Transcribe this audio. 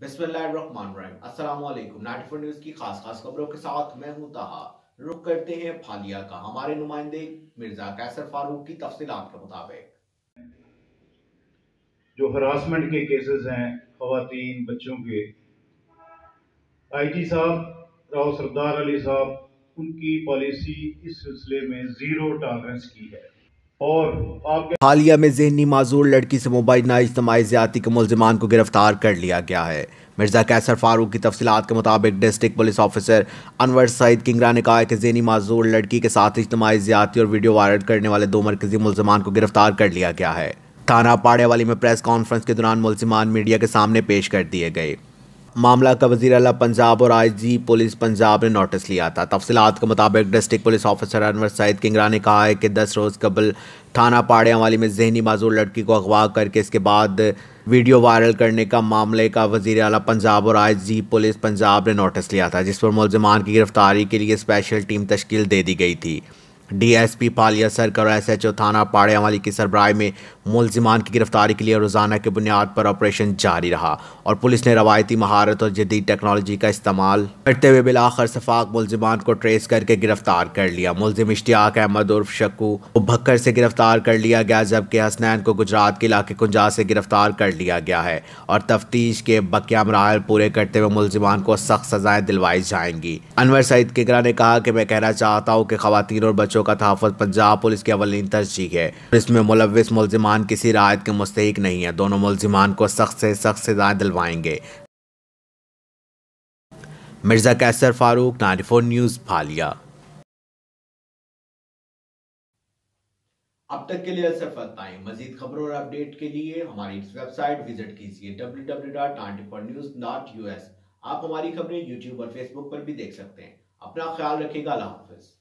बिस्मिल्लाहिर्रहमानिर्रहीम। अस्सलाम वालेकुम। 94 न्यूज की खास खबरों के साथ मैं हूं ताहा। रुक करते हैं फालिया का। हमारे नुमाइंदे मिर्जा कैसर फारूक की तफसीलात के मुताबिक जो हरासमेंट के केसेस हैं खवातीन बच्चों के, आईजी साहब राव सरदार अली साहब उनकी पॉलिसी इस सिलसिले में जीरो टॉलरेंस की है। और आपके हालिया में जहनी माजूर लड़की से मुबैना इज्तिमाई ज्यादती के मुल्जिमान को गिरफ्तार कर लिया गया है। मिर्जा कैसर फारूक की तफसीलात के मुताबिक district police officer Anwar Saeed Kingra ने कहा है कि जहनी माजूर लड़की के साथ इज्तिमाई ज्यादती और वीडियो वायरल करने वाले 2 मरकजी मुल्जिमान को गिरफ्तार कर लिया गया है। थाना पाड़ेवाली में प्रेस कॉन्फ्रेंस के दौरान मुल्जिमान मीडिया के सामने पेश कर दिए गए। मामला का वज़ीर आला पंजाब और आईजी पुलिस पंजाब ने नोटिस लिया था। तफसीलात के मुताबिक district police officer Anwar Saeed Kingra ने कहा है कि 10 रोज़ कबल थाना पाड़ेवाली में जहनी माजूर लड़की को अगवा करके इसके बाद वीडियो वायरल करने का मामले का वज़ीर आला पंजाब और आईजी पुलिस पंजाब ने नोटिस लिया था, जिस पर मुल्जिमान की गिरफ्तारी के लिए स्पेशल टीम तश्कील दे दी गई थी। डीएसपी पालिया सरकार और एसएचओ थाना पाड़ेवाली की सरबराही में मुल्जिमान की गिरफ्तारी के लिए रोज़ाना की बुनियाद पर ऑपरेशन जारी रहा और पुलिस ने रवायती महारत और जदीद टेक्नोलॉजी का इस्तेमाल करते हुए बिलाखिर सफाक मुल्जिमान को ट्रेस करके गिरफ्तार कर लिया। मुल्जिम इश्तियाक अहमद उर्फ शक्कू को भक्कर से गिरफ्तार कर लिया गया, जबकि हसनैन को गुजरात के इलाके कुंजा से गिरफ्तार कर लिया गया है और तफ्तीश के बकिया मराहल पूरे करते हुए मुल्जिमान को सख्त सजाएं दिलवाई जाएंगी। अनवर सईद किंगरा ने कहा कि मैं कहना चाहता हूँ कि खवातीन और बच्चों का तहफ़्फ़ुज़ पंजाब पुलिस की अवलीन तरजीह है। इसमें मुलव्विस मुल्जिमान किसी रायत के मुस्तहिक नहीं है। दोनों मुल्जिमान को सख्त से सख्त सजाएं दिलवाएंगे। मिर्जा कैसर फारूक, 94 न्यूज़, फालिया। अब तक के लिए सिर्फ इतना ही। मजीद खबरों और अपडेट के लिए हमारी वेबसाइट विजिट कीजिए www.94news.us। आप हमारी खबरें यूट्यूब और फेसबुक पर भी देख सकते हैं। अपना ख्याल रखिएगा। अल्लाह हाफिज।